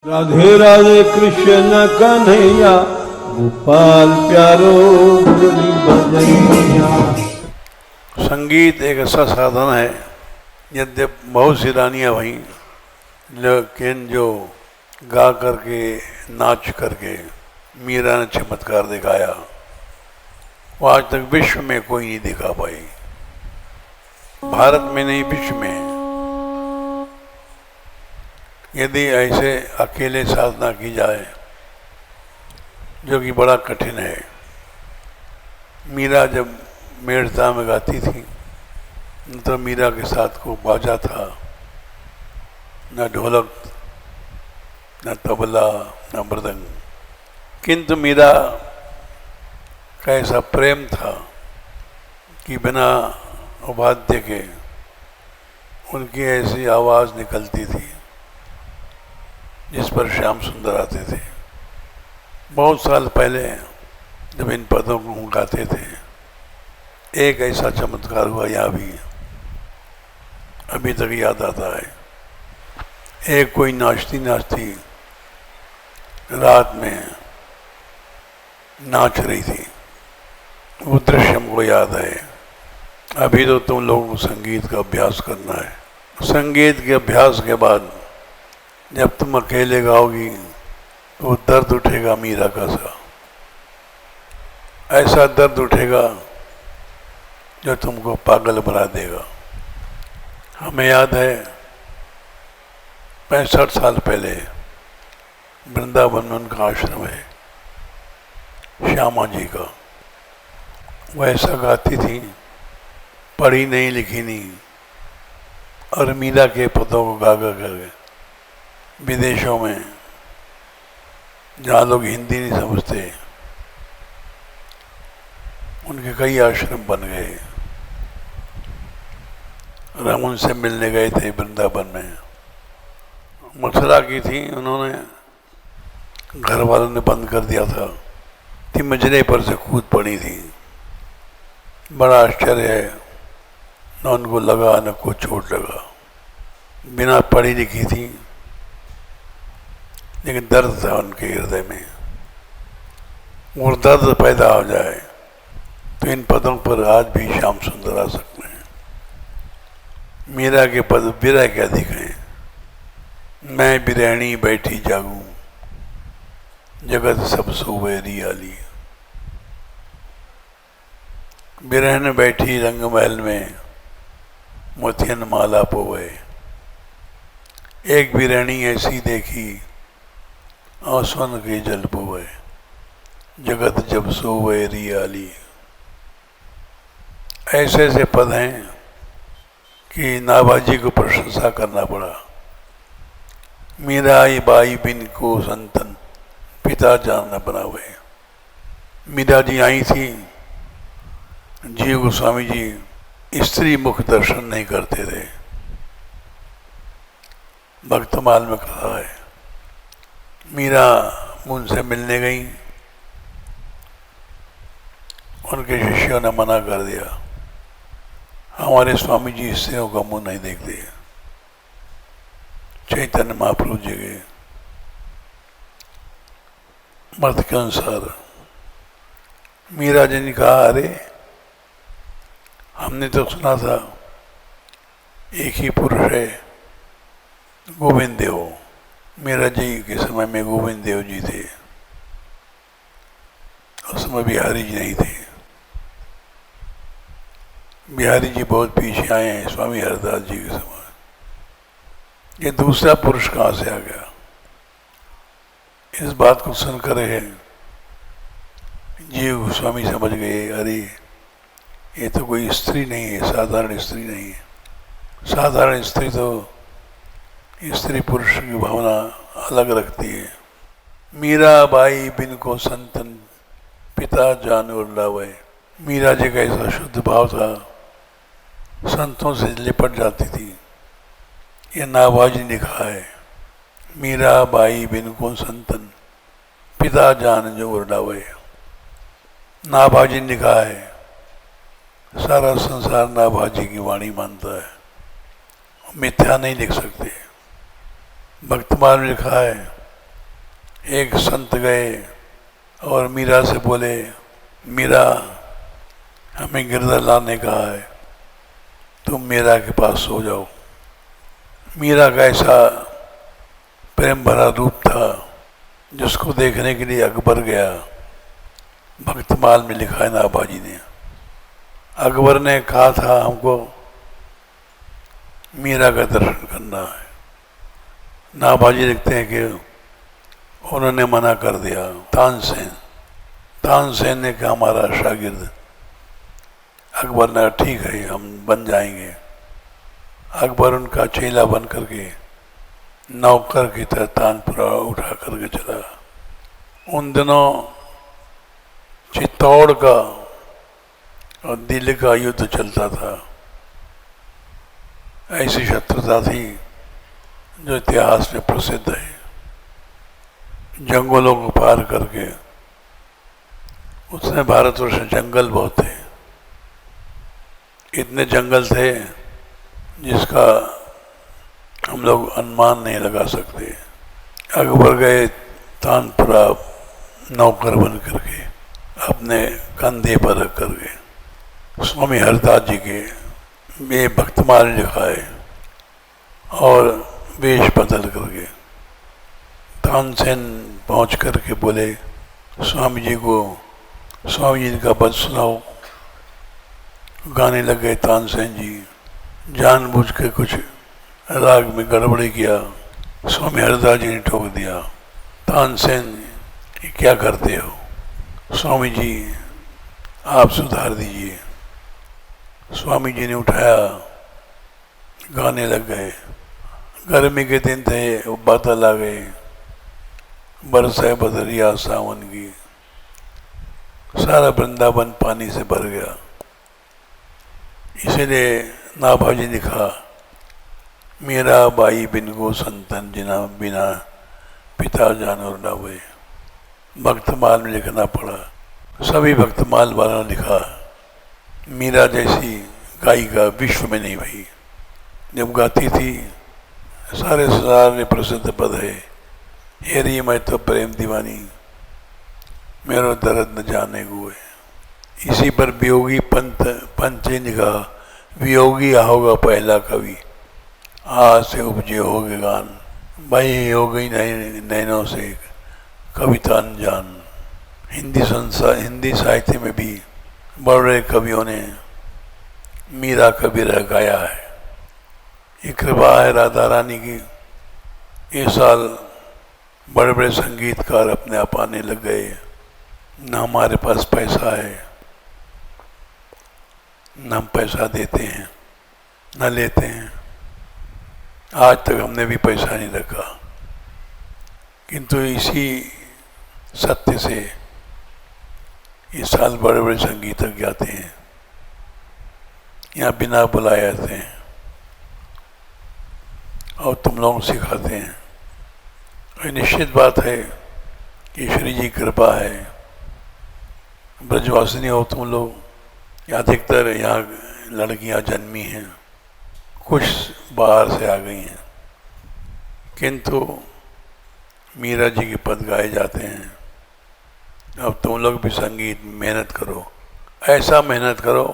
राधे राधे कृष्ण कन्हैया गोपाल प्यारो मुरली बजैया। संगीत एक ऐसा साधन है, यद्यप बहुत सी रानियाँ भई, लेकिन जो गा करके नाच करके मीरा ने चमत्कार दिखाया वो आज तक विश्व में कोई नहीं दिखा पाई। भारत में नहीं, विश्व में। यदि ऐसे अकेले साधना की जाए, जो कि बड़ा कठिन है। मीरा जब मेड़ता में गाती थी तो मीरा के साथ को बाजा था, न ढोलक, न तबला, न मृदंग, किंतु मीरा का ऐसा प्रेम था कि बिना वाद्य के उनकी ऐसी आवाज़ निकलती थी जिस पर श्याम सुंदर आते थे। बहुत साल पहले जब इन पदों को हम गाते थे, एक ऐसा चमत्कार हुआ यहाँ भी, अभी तक याद आता है। एक कोई नाचती नाचती रात में नाच रही थी, वो दृश्य हमको याद है। अभी तो तुम लोगों को संगीत का अभ्यास करना है। संगीत के अभ्यास के बाद जब तुम अकेले गाओगी तो दर्द उठेगा मीरा का सा, ऐसा दर्द उठेगा जो तुमको पागल बना देगा। हमें याद है 65 साल पहले वृंदावन में उनका आश्रम है, श्यामा जी का। वो ऐसा गाती थी, पढ़ी नहीं लिखी नहीं, और मीरा के पदों को गा गा कर विदेशों में, जहाँ लोग हिंदी नहीं समझते, उनके कई आश्रम बन गए। और हम उनसे मिलने गए थे वृंदावन में। मथुरा की थी, उन्होंने, घर वालों ने बंद कर दिया था, मजरे पर से कूद पड़ी थी। बड़ा आश्चर्य है, न उनको लगा न कुछ चोट लगा। बिना पढ़ी लिखी थी, लेकिन दर्द था उनके हृदय में। और दर्द पैदा हो जाए तो इन पदों पर आज भी श्याम सुंदर आ सकते हैं। मीरा के पद विरह के अधिक हैं। मैं बिरहणी बैठी जागूं, जगत सब सोवे रियाली। बिरहन बैठी रंग महल में, मोतियन माला पोवे। एक बिरहणी ऐसी देखी, आंसुओं के जल पोवे। जगत जब सोवे रियाली। ऐसे ऐसे पद हैं कि नाभाजी को प्रशंसा करना पड़ा। मीराई बाई बिन को संतन, पिता जान न बनावे। मीरा जी आई थी, जीव गोस्वामी जी स्त्री मुख दर्शन नहीं करते थे। भक्तमाल में कहा है, मीरा उनसे मिलने गई, उनके शिष्यों ने मना कर दिया, हमारे स्वामी जी स्त्रियों का मुंह नहीं देखते। चैतन्य महाप्रभु जी के मत के अनुसार मीरा जी ने कहा, अरे हमने तो सुना था एक ही पुरुष है, गोविंद देव। मीरा जी के समय में गोविंद देव जी थे, उस समय बिहारी जी नहीं थे। बिहारी जी बहुत पीछे आए हैं स्वामी हरदास जी के समय। ये दूसरा पुरुष कहाँ से आ गया? इस बात को सुनकर है जीव गोस्वामी समझ गए, अरे ये तो कोई स्त्री नहीं है, साधारण स्त्री नहीं है। साधारण स्त्री तो स्त्री पुरुष की भावना अलग रखती है। मीरा बाई बिन को संतन, पिता जान और लावे। मीरा जी का ऐसा शुद्ध भाव था, संतों से लिपट जाती थी। ये नाभाजी ने कहा है, मीरा बाई बिन को संतन, पिता जान जो और लावे। नाभाजी ने कहा है, सारा संसार नाभाजी की वाणी मानता है, मिथ्या नहीं लिख सकते। भक्तमाल में लिखा है, एक संत गए और मीरा से बोले, मीरा हमें गिरधर लाल ने कहा है तुम मीरा के पास सो जाओ। मीरा का ऐसा प्रेम भरा रूप था जिसको देखने के लिए अकबर गया। भक्तमाल में लिखा है नाभाजी ने, अकबर ने कहा था हमको मीरा का दर्शन करना है। नाभाजी लिखते हैं कि उन्होंने मना कर दिया। तानसेन ने कहा हमारा शागिर्द। अकबर ने ठीक है हम बन जाएंगे। अकबर उनका चेला बन करके नौकर की तरह तानपुरा उठा करके चला। उन दिनों चित्तौड़ का और दिल्ली का युद्ध चलता था। ऐसी शत्रुता थी जो इतिहास में प्रसिद्ध है। जंगलों को पार करके, उसने भारतवर्ष में जंगल बहुत थे, इतने जंगल थे जिसका हम लोग अनुमान नहीं लगा सकते। अकबर गए तानपुरा नौकर बन करके, अपने कंधे पर रख करके। स्वामी हरदास जी के ये भक्तमाल लिखा है और वेश बदल करके तानसेन पहुंच करके बोले स्वामी जी को, स्वामी जी का पद सुनाओ। गाने लग गए तानसेन जी, जानबूझ के कुछ राग में गड़बड़ी किया। स्वामी हरदास जी ने ठोक दिया, तानसेन ये क्या करते हो? स्वामी जी आप सुधार दीजिए। स्वामी जी ने उठाया, गाने लग गए। गर्मी के दिन थे, वो बादल आ गए, बरसाए बदरिया सावन की, सारा वृंदावन पानी से भर गया। इसीलिए नाभाजी ने लिखा, मेरा बाई बिन गो संतन जिना बिना पिता जानवर न हुए। भक्तमाल में लिखना पड़ा। सभी भक्तमाल वालों ने लिखा, मीरा जैसी गायिका विश्व में नहीं भई। जब गाती थी सारे संसार में प्रसिद्ध पद है, हेरी मैं तो प्रेम दीवानी, मेरो दर्द न जाने को है। इसी पर वियोगी पंच ने कहा, वियोगी होगा पहला कवि, आज से उपजे होगे गान। भाई हो गई नैनों से कविता अनजान। हिंदी साहित्य में भी बड़े कवियों ने मीरा कबीरा गाया है। ये कृपा है राधा रानी की। इस साल बड़े बड़े संगीतकार अपने आप आने लग गए। न हमारे पास पैसा है, न हम पैसा देते हैं न लेते हैं। आज तक हमने भी पैसा नहीं रखा, किंतु इसी सत्य से इस साल बड़े बड़े संगीतज्ञ आते हैं, यहाँ बिना बुलाए आते हैं और तुम लोग सिखाते हैं। और निश्चित बात है कि श्री जी कृपा है। ब्रजवासिनी हो तुम लोग, अधिकतर यहाँ लड़कियाँ जन्मी हैं, कुछ बाहर से आ गई हैं, किंतु मीरा जी के पद गाए जाते हैं। अब तुम लोग भी संगीत मेहनत करो, ऐसा मेहनत करो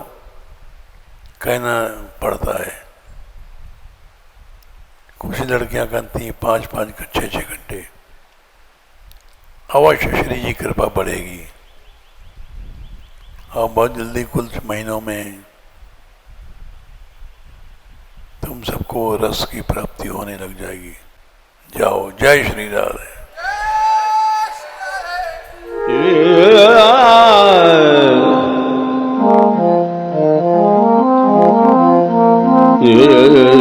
कहना पड़ता है। कुछ लड़कियां करती हैं 5-5 6-6 घंटे। अवश्य श्री जी कृपा बढ़ेगी और बहुत जल्दी कुछ महीनों में तुम सबको रस की प्राप्ति होने लग जाएगी। जाओ, जय श्री राधे। Yeah.